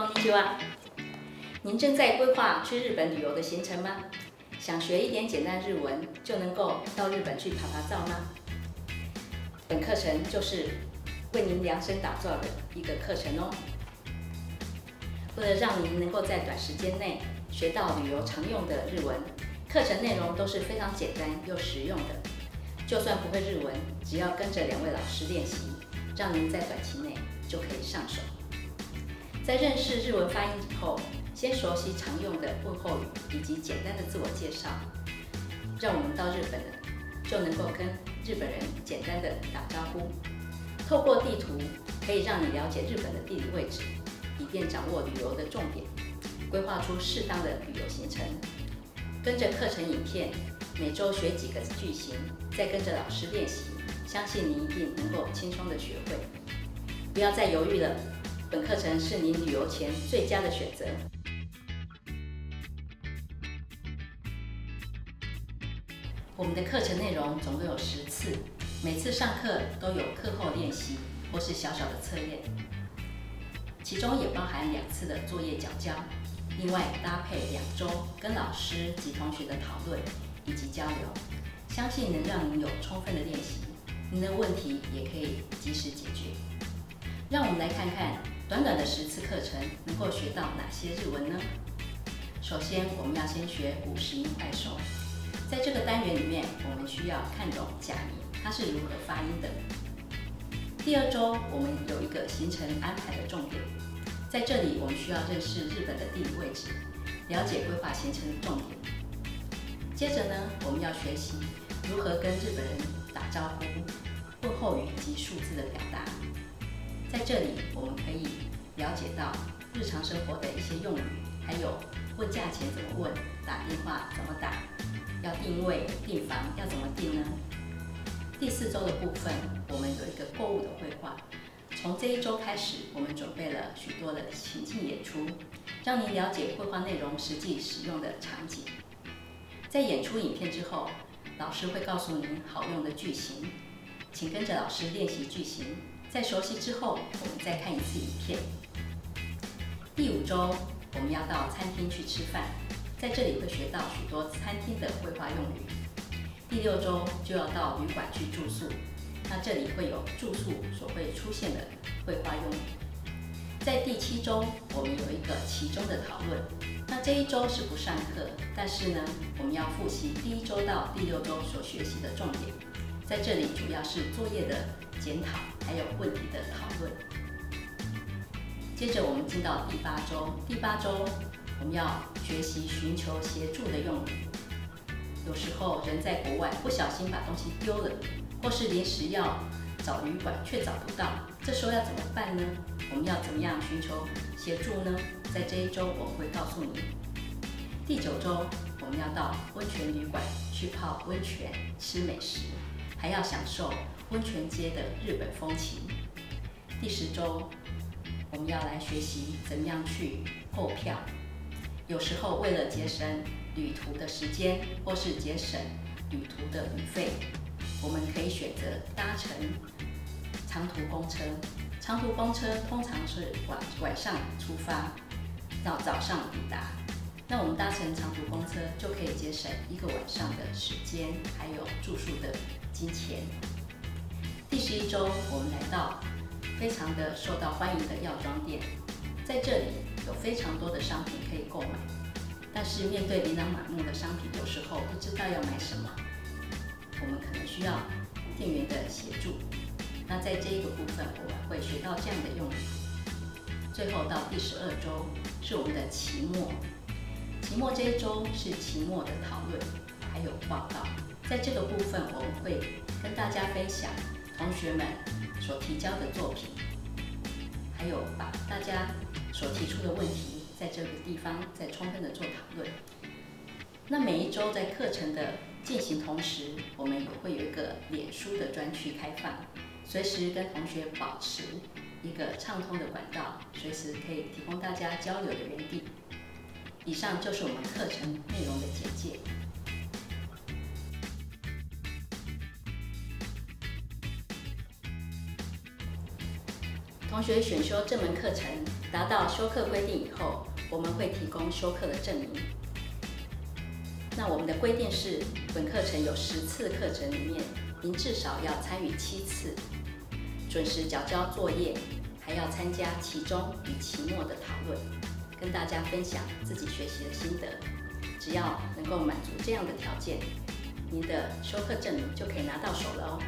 こんにちは。您正在规划去日本旅游的行程吗？想学一点简单日文，就能够到日本去拍拍照吗？本课程就是为您量身打造的一个课程哦。为了让您能够在短时间内学到旅游常用的日文，课程内容都是非常简单又实用的。就算不会日文，只要跟着2位老师练习，让您在短期内就可以上手。在认识日文发音以后，先熟悉常用的问候语以及简单的自我介绍，让我们到日本了就能够跟日本人简单的打招呼。透过地图可以让你了解日本的地理位置，以便掌握旅游的重点，规划出适当的旅游行程。跟着课程影片，每周学几个句型，再跟着老师练习，相信你一定能够轻松的学会。不要再犹豫了，本课程是您旅游前最佳的选择。我们的课程内容总共有10次，每次上课都有课后练习或是小小的测验，其中也包含2次的作业缴交。另外搭配2周跟老师及同学的讨论以及交流，相信能让您有充分的练习，您的问题也可以及时解决。让我们来看看短短的10次课程能够学到哪些日文呢？首先，我们要先学50音快手。在这个单元里面，我们需要看懂假名它是如何发音的。第2周，我们有一个行程安排的重点。在这里，我们需要认识日本的地理位置，了解规划行程的重点。接着呢，我们要学习如何跟日本人打招呼、问候语及数字的表达。在这里，我们可以了解到日常生活的一些用语，还有问价钱怎么问，打电话怎么打，要订位、订房要怎么订呢？第4周的部分，我们有一个购物的绘画。从这一周开始，我们准备了许多的情境演出，让您了解绘画内容实际使用的场景。在演出影片之后，老师会告诉您好用的句型，请跟着老师练习句型。在熟悉之后，我们再看1次影片。第5周，我们要到餐厅去吃饭，在这里会学到许多餐厅的绘画用语。第6周就要到旅馆去住宿。那这里会有住宿所会出现的绘画用语。在第7周，我们有一个期中的讨论。那这一周是不上课，但是呢，我们要复习第1周到第6周所学习的重点。在这里主要是作业的检讨，还有问题的讨论。接着我们进到第8周，第8周我们要学习寻求协助的用语。有时候人在国外不小心把东西丢了，或是临时要找旅馆却找不到，这时候要怎么办呢？我们要怎么样寻求协助呢？在这一周我会告诉你。第9周，我们要到温泉旅馆去泡温泉、吃美食，还要享受温泉街的日本风情。第10周，我们要来学习怎么样去购票。有时候为了节省旅途的时间，或是节省旅途的旅费，我们可以选择搭乘长途公车。长途公车通常是晚上出发，到早上抵达。那我们搭乘长途公车就可以节省1个晚上的时间，还有住宿的金钱。第11周，我们来到非常的受到欢迎的药妆店，在这里有非常多的商品可以购买，但是面对琳琅满目的商品，有时候不知道要买什么，我们可能需要店员的协助。那在这一个部分，我们会学到这样的用语。最后到第12周是我们的期末。期末这一周是期末的讨论，还有报告。在这个部分，我们会跟大家分享同学们所提交的作品，还有把大家所提出的问题，在这个地方再充分的做讨论。那每一周在课程的进行同时，我们也会有一个脸书的专区开放，随时跟同学保持一个畅通的管道，随时可以提供大家交流的园地。以上就是我们课程内容的简介。同学选修这门课程达到修课规定以后，我们会提供修课的证明。那我们的规定是，本课程有10次课程里面，您至少要参与7次，准时缴交作业，还要参加期中与期末的讨论，跟大家分享自己学习的心得。只要能够满足这样的条件，您的修课证明就可以拿到手了哦。